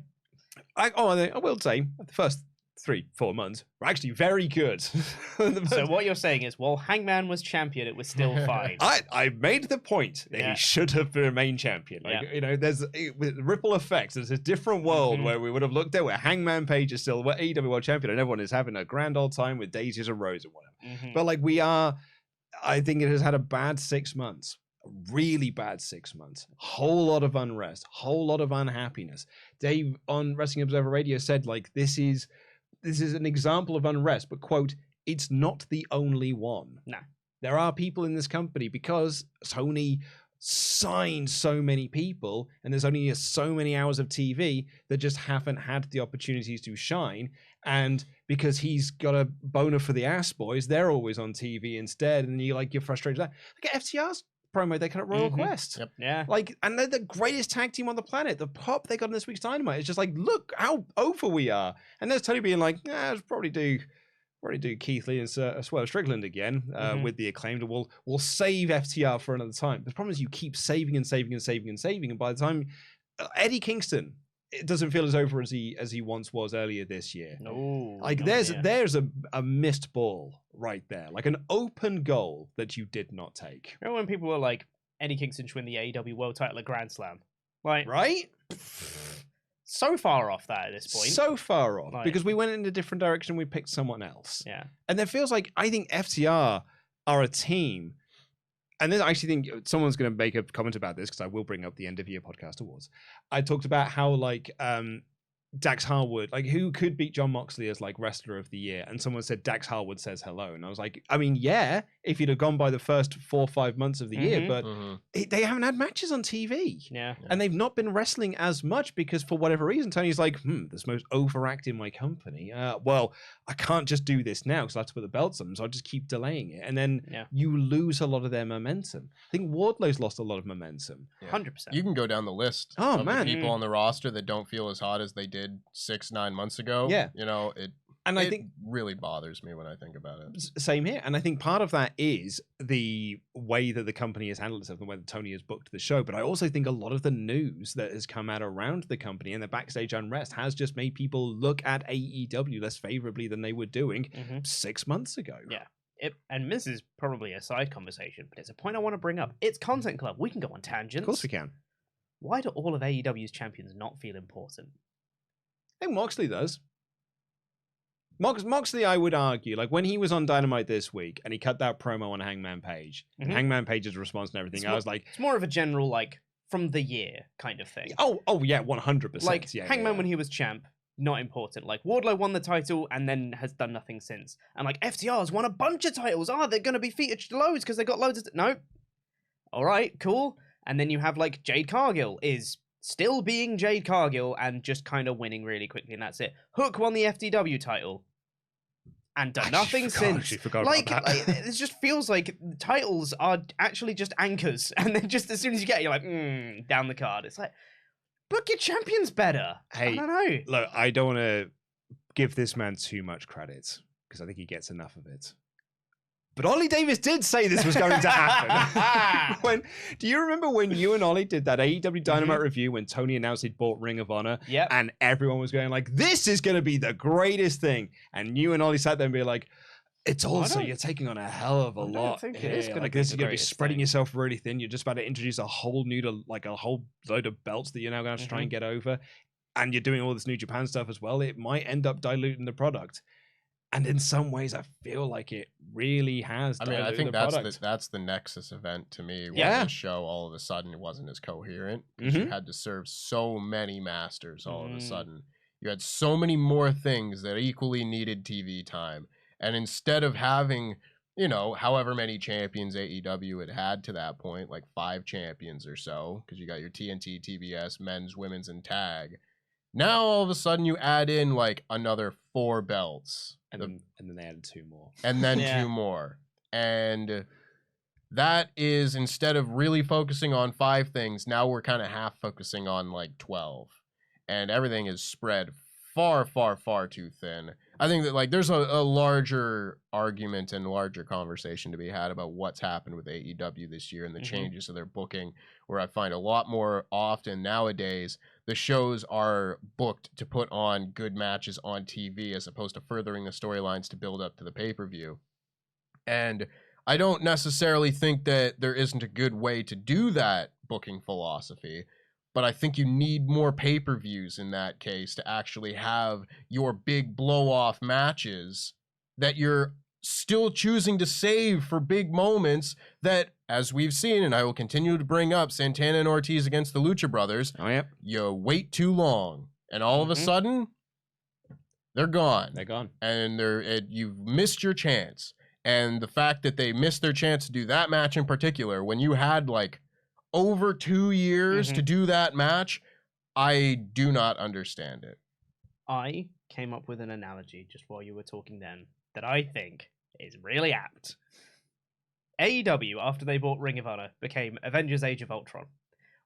will say, the first 3-4 months were actually very good.
So what you're saying is, while Hangman was champion, it was still fine.
I made the point that he should have remained champion. Like, there's with ripple effects. There's a different world where we would have looked at where Hangman Page is still AEW World Champion, and everyone is having a grand old time with daisies and roses and whatever. But like I think it has had a bad 6 months. Really bad 6 months. Whole lot of unrest. Whole lot of unhappiness. Dave on Wrestling Observer Radio said, like, this is an example of unrest, but, quote, it's not the only one.
No.
There are people in this company, because Tony signed so many people, and there's only so many hours of TV that just haven't had the opportunities to shine. And because he's got a boner for the ass boys, they're always on TV instead, and you're frustrated. Like FTR's promo they cut at Royal Quest.
Yep.
Yeah.
Like, and they're the greatest tag team on the planet. The pop they got in this week's Dynamite is just like, look how over we are. And there's Tony being like, I'll probably do Keith Lee and Swerve Strickland again with the Acclaimed. We'll save FTR for another time. The problem is you keep saving and saving and saving and saving, and by the time Eddie Kingston, it doesn't feel as over as he once was earlier this year.
No,
like there's a missed ball right there, like an open goal that you did not take.
Remember when people were like, Eddie Kingston should win the AEW World Title at Grand Slam? Like,
right?
So far off that at this point.
So far off,
like,
because we went in a different direction. We picked someone else.
Yeah,
and it feels like I think FTR are a team. And then I actually think someone's going to make a comment about this because I will bring up the end of year podcast awards. I talked about how like Dax Harwood, like who could beat John Moxley as like wrestler of the year, and someone said Dax Harwood says hello, and I was like, I mean, yeah, if you'd have gone by the first 4 or 5 months of the year, but they haven't had matches on TV, and they've not been wrestling as much because for whatever reason, Tony's like, this most overact in my company. Well, I can't just do this now because I have to put the belts on, so I'll just keep delaying it, and then you lose a lot of their momentum. I think Wardlow's lost a lot of momentum.
100%.
You can go down the list.
Oh
of
man,
the people on the roster that don't feel as hot as they did 6-9 months ago.
Yeah,
you know it.
And I think
really bothers me when I think about it.
Same here. And I think part of that is the way that the company has handled itself and the way that Tony has booked the show. But I also think a lot of the news that has come out around the company and the backstage unrest has just made people look at AEW less favorably than they were doing 6 months ago.
Yeah. And this is probably a side conversation, but it's a point I want to bring up. It's Content Club. We can go on tangents.
Of course we can.
Why do all of AEW's champions not feel important?
I think Moxley does. Moxley, I would argue, like when he was on Dynamite this week and he cut that promo on Hangman Page, and Hangman Page's response and everything, I was like,
it's more of a general like from the year kind of thing.
Oh yeah, 100%.
Like Hangman when
he
he was champ, not important. Like Wardlow won the title and then has done nothing since. And like FTR's won a bunch of titles. They're going to be featured loads because they got loads of no. All right, cool. And then you have like Jade Cargill is still being Jade Cargill and just kind of winning really quickly, and that's it. Hook won the FTW title and done nothing since. Like it just feels like titles are actually just anchors, and then just as soon as you get it, you're like, down the card. It's like, book your champions better.
Hey,
I don't know.
Look, I don't want to give this man too much credit because I think he gets enough of it. But Ollie Davis did say this was going to happen. Do you remember when you and Ollie did that AEW Dynamite review when Tony announced he'd bought Ring of Honor?
Yep.
And everyone was going like, this is going to be the greatest thing. And you and Ollie sat there and be like, it's also, you're taking on a hell of a lot.
I think it is going to be
this is going to be spreading yourself really thin. You're just about to introduce a whole a whole load of belts that you're now going to have to try and get over. And you're doing all this New Japan stuff as well. It might end up diluting the product. And in some ways, I feel like it really has.
I mean, I think that's the Nexus event to me. Where the show all of a sudden it wasn't as coherent because you had to serve so many masters all of a sudden. You had so many more things that equally needed TV time, and instead of having, you know, however many champions AEW had to that point, like 5 champions or so, because you got your TNT, TBS, men's, women's, and tag. Now all of a sudden you add in like another 4 belts.
And then they added 2 more.
And then 2 more. And that is, instead of really focusing on 5 things, now we're kind of half focusing on like 12. And everything is spread far, far, far too thin. I think that like there's a larger argument and larger conversation to be had about what's happened with AEW this year and the changes of their booking, where I find a lot more often nowadays the shows are booked to put on good matches on TV as opposed to furthering the storylines to build up to the pay-per-view. And I don't necessarily think that there isn't a good way to do that booking philosophy, but I think you need more pay-per-views in that case to actually have your big blow-off matches that you're still choosing to save for big moments that, as we've seen, and I will continue to bring up Santana and Ortiz against the Lucha Brothers, you wait too long, and all of a sudden, they're gone.
They're gone.
And you've missed your chance. And the fact that they missed their chance to do that match in particular, when you had like over 2 years to do that match, I do not understand it.
I came up with an analogy just while you were talking then that I think is really apt. AEW, after they bought Ring of Honor, became Avengers Age of Ultron,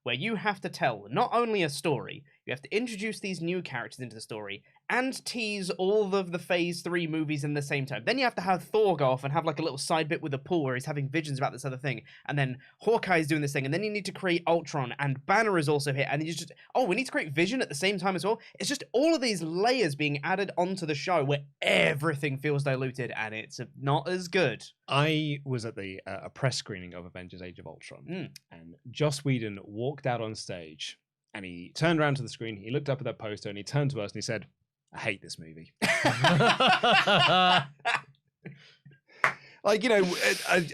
where you have to tell not only a story, you have to introduce these new characters into the story and tease all of the Phase 3 movies in the same time. Then you have to have Thor go off and have like a little side bit with a pool where he's having visions about this other thing. And then Hawkeye's doing this thing. And then you need to create Ultron, and Banner is also here. And you just, we need to create Vision at the same time as well. It's just all of these layers being added onto the show where everything feels diluted and it's not as good.
I was at the a press screening of Avengers Age of Ultron, and Joss Whedon walked out on stage, and he turned around to the screen, he looked up at that poster, and he turned to us and he said, I hate this movie. Like, you know,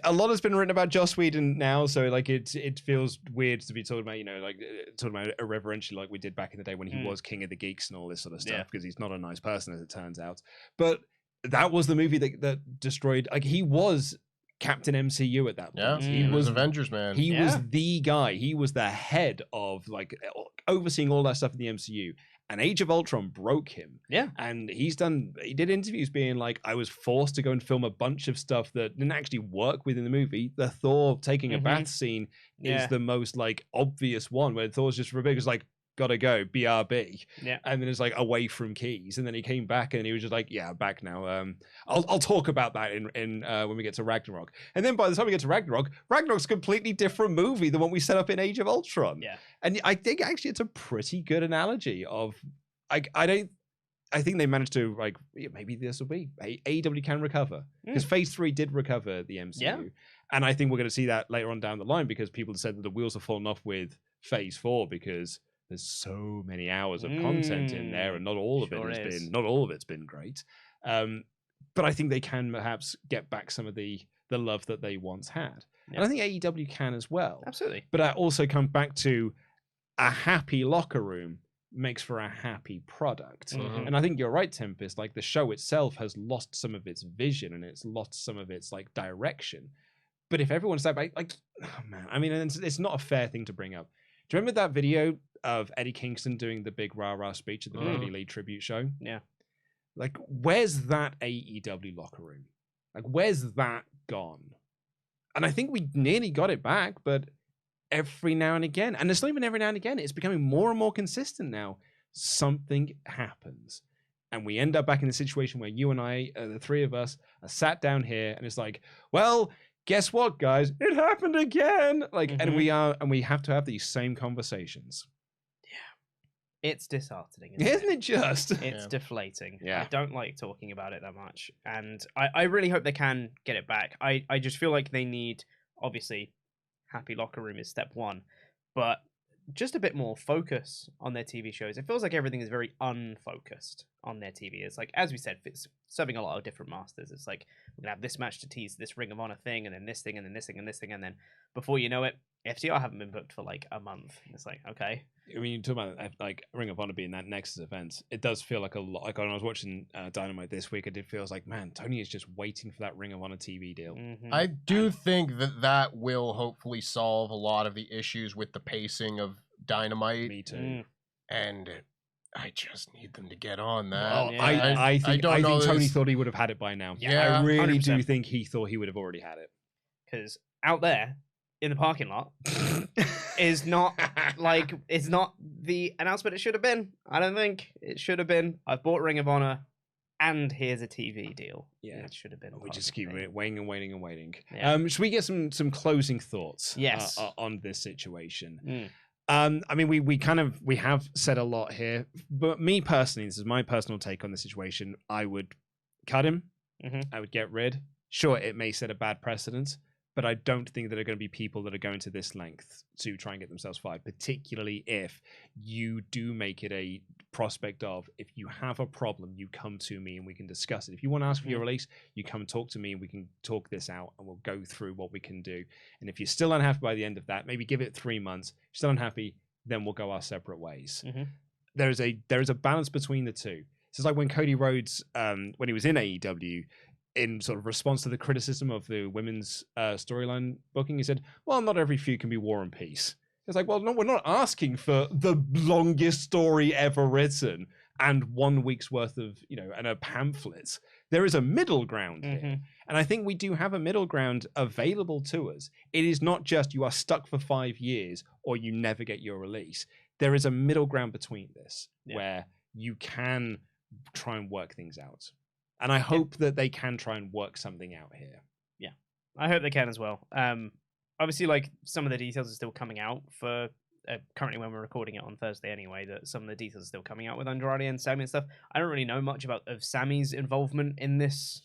a lot has been written about Joss Whedon now, so like it feels weird to be talking about, you know, like talking about irreverentially like we did back in the day when he was King of the Geeks and all this sort of stuff, because he's not a nice person, as it turns out. But that was the movie that destroyed, like, he was Captain MCU at that point.
Yeah, he was Avengers, man.
He was the guy. He was the head of, like, overseeing all that stuff in the MCU. And Age of Ultron broke him. Yeah. And he did interviews being like, I was forced to go and film a bunch of stuff that didn't actually work within the movie. The Thor taking a bath scene is the most, like, obvious one, where Thor's just for a big, it's like, gotta go, BRB. Yeah. And then it's like away from keys. And then he came back and he was just like, yeah, back now. I'll talk about that in when we get to Ragnarok. And then by the time we get to Ragnarok's a completely different movie than what we set up in Age of Ultron. Yeah. And I think actually it's a pretty good analogy of, I think they managed to, like, maybe this will be AEW can recover, because Phase 3 did recover the MCU. Yeah. And I think we're going to see that later on down the line, because people have said that the wheels have fallen off with Phase 4 because there's so many hours of content in there, and not all of it's been great. But I think they can perhaps get back some of the love that they once had. Yeah. And I think AEW can as well. Absolutely. But I also come back to a happy locker room makes for a happy product. And I think you're right, Tempest. Like, the show itself has lost some of its vision and it's lost some of its, like, direction. But if everyone's like, oh man, I mean, it's not a fair thing to bring up. Do you remember that video of Eddie Kingston doing the big rah-rah speech at the Brody Lee tribute show? Yeah. Like, where's that AEW locker room? Like, where's that gone? And I think we nearly got it back, but every now and again, and it's not even every now and again, it's becoming more and more consistent now. Something happens. And we end up back in the situation where you and I, the three of us, are sat down here, and it's like, well, guess what, guys? It happened again. Like, and we have to have these same conversations. Yeah. It's disheartening, isn't it just? It's deflating. Yeah. I don't like talking about it that much. And I really hope they can get it back. I just feel like they need, obviously, happy locker room is step one, but just a bit more focus on their TV shows. It feels like everything is very unfocused on their TV. It's like, as we said, it's serving a lot of different masters. It's like, we're gonna have this match to tease this Ring of Honor thing, and then this thing, and then this thing, and this thing, and then before you know it, FTR haven't been booked for like a month. It's like, okay. I mean, you talk about like Ring of Honor being that Nexus event. It does feel like a lot. Like when I was watching Dynamite this week, it did feels like, man, Tony is just waiting for that Ring of Honor TV deal.
I do think that will hopefully solve a lot of the issues with the pacing of Dynamite.
Me too.
And I just need them to get on that.
Oh, yeah. I think Tony thought he would have had it by now.
Yeah,
I really 100%. Do think he thought he would have already had it.
Because out there in the parking lot is not like, it's not the announcement it should have been. I don't think it should have been. I've bought Ring of Honor, and here's a TV deal. Yeah, it should have been.
We just keep waiting and waiting and waiting. Yeah. Should we get some closing thoughts?
Yes.
On this situation. I mean, we have said a lot here, but me personally, this is my personal take on the situation. I would cut him. I would get rid. Sure, it may set a bad precedent, but I don't think there are going to be people that are going to this length to try and get themselves fired, particularly if you do make it a prospect of, if you have a problem, you come to me and we can discuss it. If you want to ask for your release, you come and talk to me and we can talk this out and we'll go through what we can do. And if you're still unhappy by the end of that, maybe give it 3 months. If you're still unhappy, then we'll go our separate ways. There is a balance between the two. This is like when Cody Rhodes, when he was in AEW, in sort of response to the criticism of the women's storyline booking, he said, well, not every feud can be War and Peace. It's like, well, no, we're not asking for the longest story ever written and 1 week's worth of, and a pamphlet. There is a middle ground here. And I think we do have a middle ground available to us. It is not just you are stuck for 5 years or you never get your release. There is a middle ground between this where you can try and work things out. And I hope that they can try and work something out here.
Yeah, I hope they can as well. Obviously, like, some of the details are still coming out for currently when we're recording it on Thursday anyway, that some of the details are still coming out with Andrade and Sammy and stuff. I don't really know much of Sammy's involvement in this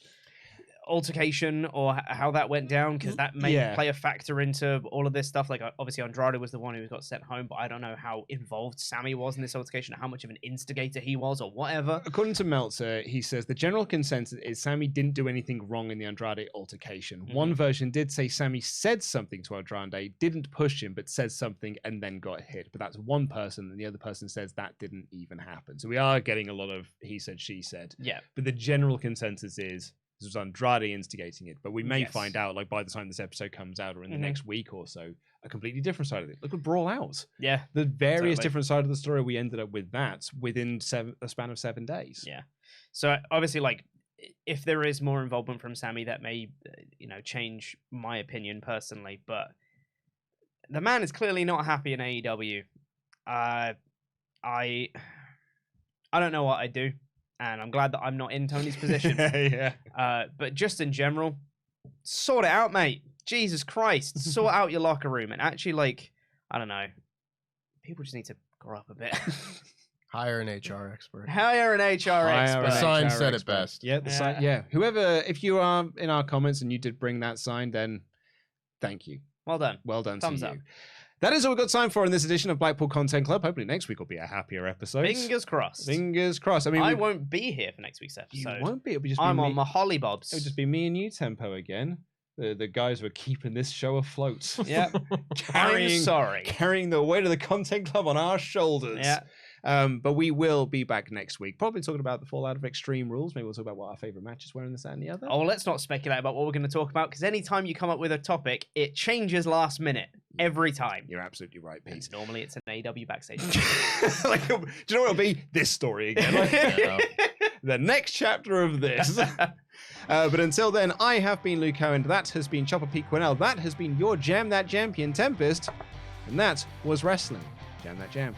altercation or how that went down, because that may play a factor into all of this stuff. Like, obviously Andrade was the one who got sent home, but I don't know how involved Sammy was in this altercation, or how much of an instigator he was or whatever.
According to Meltzer, he says the general consensus is Sammy didn't do anything wrong in the Andrade altercation. One version did say Sammy said something to Andrade, didn't push him, but said something and then got hit. But that's one person, and the other person says that didn't even happen. So we are getting a lot of he said, she said.
Yeah.
But the general consensus is this was Andrade instigating it, but we may find out, like, by the time this episode comes out or in the next week or so, a completely different side of it. Look at Brawl Out.
Yeah.
The various different sides of the story, we ended up with that within a span of 7 days.
Yeah. So obviously, like, if there is more involvement from Sammy, that may, change my opinion personally, but the man is clearly not happy in AEW. I don't know what I'd do. And I'm glad that I'm not in Tony's position. But just in general, sort it out, mate. Jesus Christ. Sort out your locker room. And actually, like, I don't know. People just need to grow up a bit.
Hire an HR expert.
Hire an HR expert.
The sign said it best.
Yeah, the sign. Yeah. Whoever, if you are in our comments and you did bring that sign, then thank you.
Well done.
Well done.
Thumbs
to
up.
You. That is all we've got time for in this edition of Blackpool Content Club. Hopefully next week will be a happier episode.
Fingers crossed.
Fingers crossed. I mean,
I won't be here for next week's episode.
You won't be. It'll just be
I'm
me.
on my hollybobs.
It'll just be me and you, Tempo, again. The guys who are keeping this show afloat.
Yep. I'm sorry.
Carrying the weight of the Content Club on our shoulders.
Yeah.
But we will be back next week, probably talking about the fallout of Extreme Rules. Maybe we'll talk about what our favorite matches were in this and the other.
Oh, let's not speculate about what we're going to talk about, because anytime you come up with a topic, it changes last minute. Every time.
You're absolutely right, Pete.
Normally it's an AEW backstage.
Do you know what it'll be? This story again. The next chapter of this. But until then, I have been Luke Owen. That has been Chopper Pete Quinnell. That has been your Jam That Champion, Tempest. And that was Wrestling. Jam That Jam.